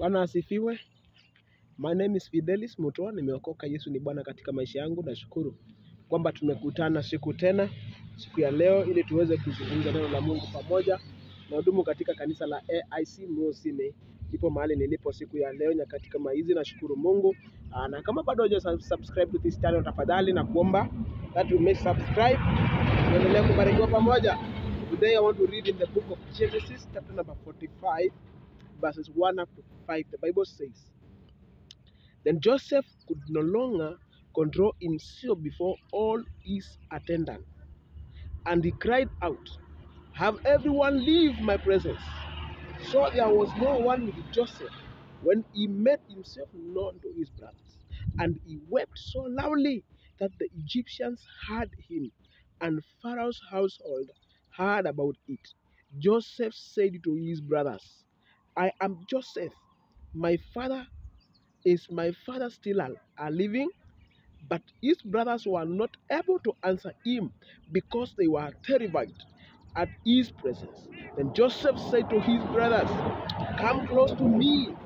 Bwana asifiwe. My name is Fidelis Mutua, nimeokoka. Yesu ni Bwana katika maisha yangu. Nashukuru kwamba tumekutana siku ya leo ili tuweze kuzungumza neno la Mungu pamoja. Nahudumu katika kanisa la AIC Musine. Ipo mahali nilipo siku ya leo nyakati kama hizi. Nashukuru Mungu. Na kama bado hujasubscribe to this channel, tafadhali na kuomba that you may subscribe. Tuendelee kubarikiwa pamoja. Today I want to read in the book of Genesis chapter number 45 verses 1 up to 5. The Bible says, "Then Joseph could no longer control himself before all his attendants, and he cried out, 'Have everyone leave my presence.' So there was no one with Joseph when he made himself known to his brothers. And he wept so loudly that the Egyptians heard him, and Pharaoh's household heard about it. Joseph said to his brothers, 'I am Joseph. Is my father still living?' But his brothers were not able to answer him because they were terrified at his presence. Then Joseph said to his brothers, 'Come close to me.'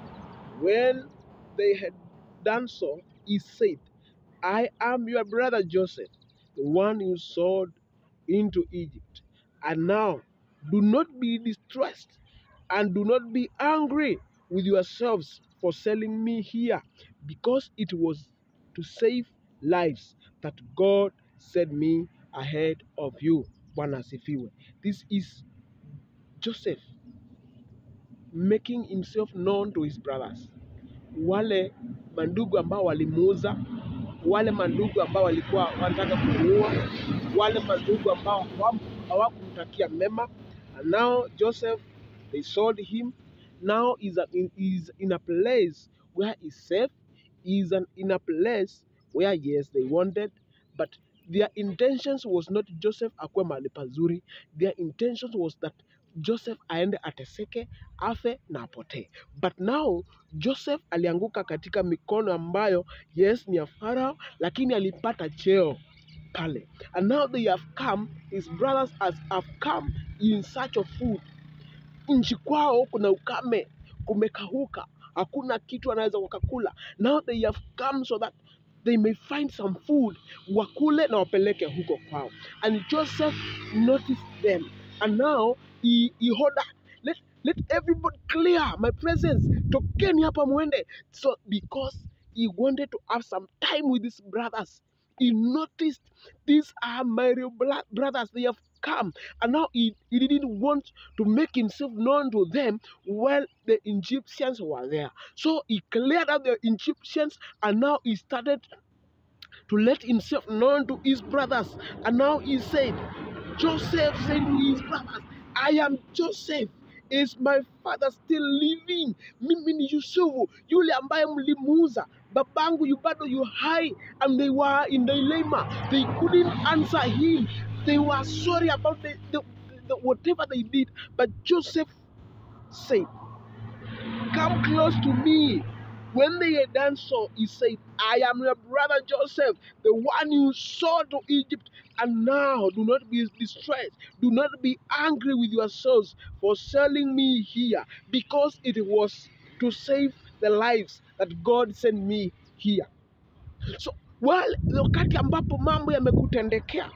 When they had done so, he said, 'I am your brother Joseph, the one you sold into Egypt. And now do not be distressed and do not be angry with yourselves for selling me here, because it was to save lives that God sent me ahead of you.'" Bwana asifiwe. This is Joseph making himself known to his brothers. Wale mandugu ambao walimuuza, wale mandugu ambao walikuwa wanataka kumuua, wale mandugu ambao hawakumtakia mema. And now Joseph, they sold him. Now he's in a place where he's safe. He's in a place where, yes, they wanted, but their intentions was not Joseph akuwe mahali pazuri. Their intentions was that Joseph aende ateseke, afe na apotee. But now Joseph alianguka katika mikono ambayo, yes, ni ya Pharaoh, lakini alipata cheo pale. And now they have come, his brothers have come in search of food. Nchi kwao kuna ukame, kumekauka, hakuna kitu anaweza wakakula. Now they have come so that they may find some food, wakule na wapeleke huko kwao. And Joseph noticed them. And now he ordered, let everybody clear my presence. Tokeni hapa muende. So because he wanted to have some time with his brothers, he noticed these are my real brothers. They have come. And now he didn't want to make himself known to them while the Egyptians were there. So he cleared out the Egyptians, and now he started to let himself known to his brothers. And now he said, Joseph said to his brothers, "I am Joseph. Is my father still living? Mimi ni Yusufu, yule ambaye mlimuuza. Babangu bado yu hai." And they were in dilemma. They couldn't answer him. They were sorry about the whatever they did. But Joseph said, "Come close to me." When they had done so, he said, "I am your brother Joseph, the one you sold to Egypt. And now do not be distressed. Do not be angry with yourselves for selling me here, because it was to save the lives that God sent me here." So wakati ambapo mambo yamekutendekea,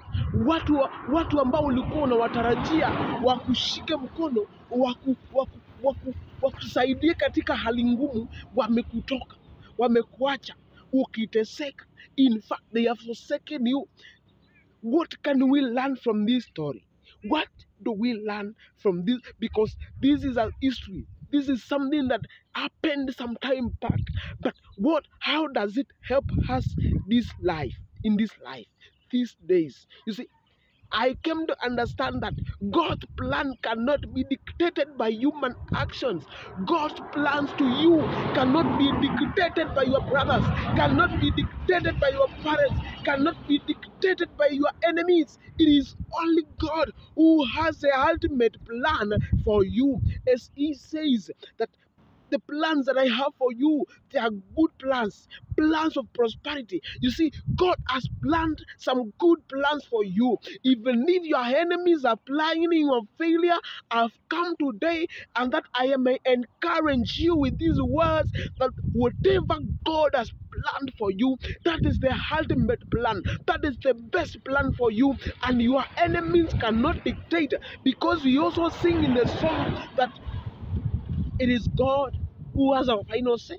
watu ambao ulikuwa unawatarajia wakushike mkono, wakusaidie katika hali ngumu, wamekutoka, wamekuacha ukiteseka. In fact, they have forsaken you. What can we learn from this story? What do we learn from this? Because this is a history. This is something that happened some time back. But how does it help us in this life, these days? You see, I came to understand that God's plan cannot be dictated by human actions. God's plans to you cannot be dictated by your brothers, cannot be dictated by your parents, cannot be dictated by your enemies. It is only God who has the ultimate plan for you. As he says that The plans that I have for you, they are good plans, plans of prosperity. You see, God has planned some good plans for you. Even if your enemies are planning of failure, I've come today and that I may encourage you with these words that whatever God has planned for you, that is the ultimate plan. That is the best plan for you, and your enemies cannot dictate, because we also sing in the song that it is God who has our final say.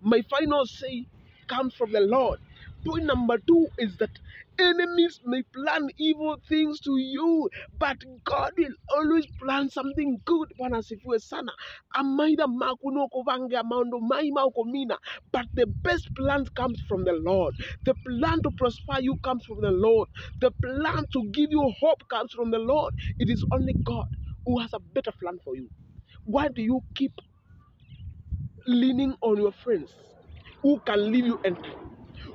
My final say comes from the Lord. Point number 2 is that enemies may plan evil things to you, but God will always plan something good. Bwana asifiwe sana. Amaida makuno kovange amando maima ukomina. But the best plan comes from the Lord. The plan to prosper you comes from the Lord. The plan to give you hope comes from the Lord. It is only God who has a better plan for you. Why do you keep leaning on your friends who can leave you empty?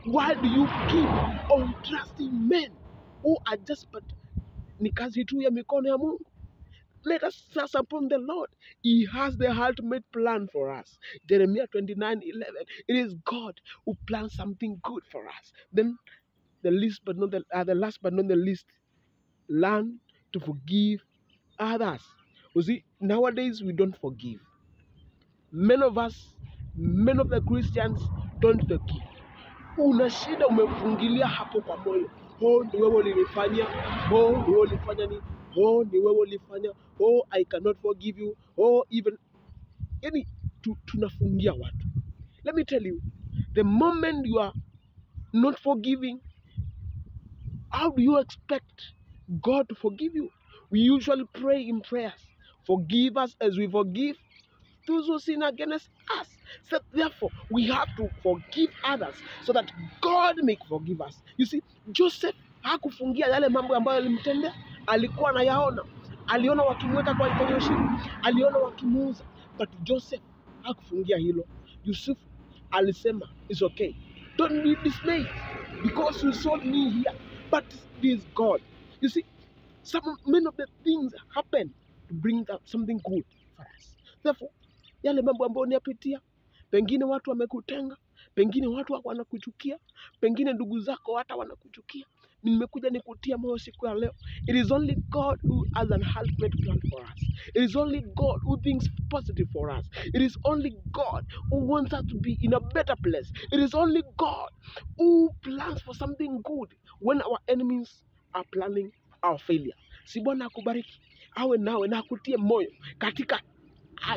Why do you keep on trusting men who are just but ni kazi tu ya mikono ya Mungu? Let us trust upon the Lord. He has the ultimate plan for us. Jeremiah 29:11. It is God who plans something good for us. Then the last but not the least, learn to forgive others. You see, nowadays we don't forgive. Many of the Christians don't forgive. Una shida umefungilia hapo kwa moyo. Oh, ni wewe ulinifanya. Oh, ni wewe ulifanya ni. Oh, ni wewe ulifanya. Oh, I cannot forgive you. Oh, even yani tunafungia watu. Let me tell you, the moment you are not forgiving, how do you expect God to forgive you? We usually pray in prayers, forgive us as we forgive those who sin against us. So therefore, we have to forgive others so that God may forgive us. You see, Joseph hakufungia yale mambo ambayo alimtendea, alikuwa anayaona. Aliona wakimweka kwa kwenye shimo, aliona wakimuuza, but Joseph hakufungia hilo. Yusuf alisema, it's okay. Don't be dismayed because you sold me here, but this is God. You see, many of the things happen to bring something good for us. Therefore, yale mambo ambayo unayapitia, pengine watu wamekutenga, pengine watu wanakuchukia, pengine ndugu zako hata wanakuchukia. Nimekuja nikutia moyo siku ya leo. It is only God who has an ultimate plan for us. It is only God who thinks positive for us. It is only God who wants us to be in a better place. It is only God who plans for something good when our enemies are planning our failure. Si Bwana akubariki, awe nawe na akutie moyo katika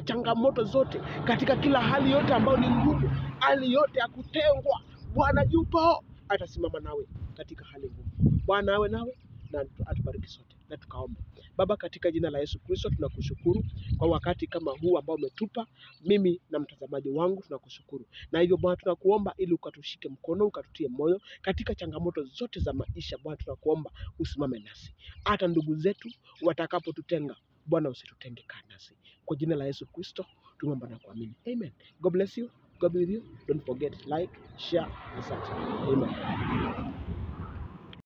changamoto zote, katika kila hali yote ambayo ni ngumu, hali yote ya kutengwa. Bwana yupo, atasimama nawe katika hali ngumu. Bwana awe nawe na atubariki sote. Na tukaombe. Baba, katika jina la Yesu Kristo tunakushukuru kwa wakati kama huu ambao umetupa mimi na mtazamaji wangu, tunakushukuru. Na hivyo Bwana tunakuomba ili ukatushike mkono, ukatutie moyo katika changamoto zote za maisha. Bwana tunakuomba usimame nasi. Hata ndugu zetu watakapotutenga, Bwana usitutenge nasi. Kwa jina la Yesu Kristo tumeomba na kuamini. Amen. God bless you. God be with you. Don't forget, like, share, and subscribe. Amen.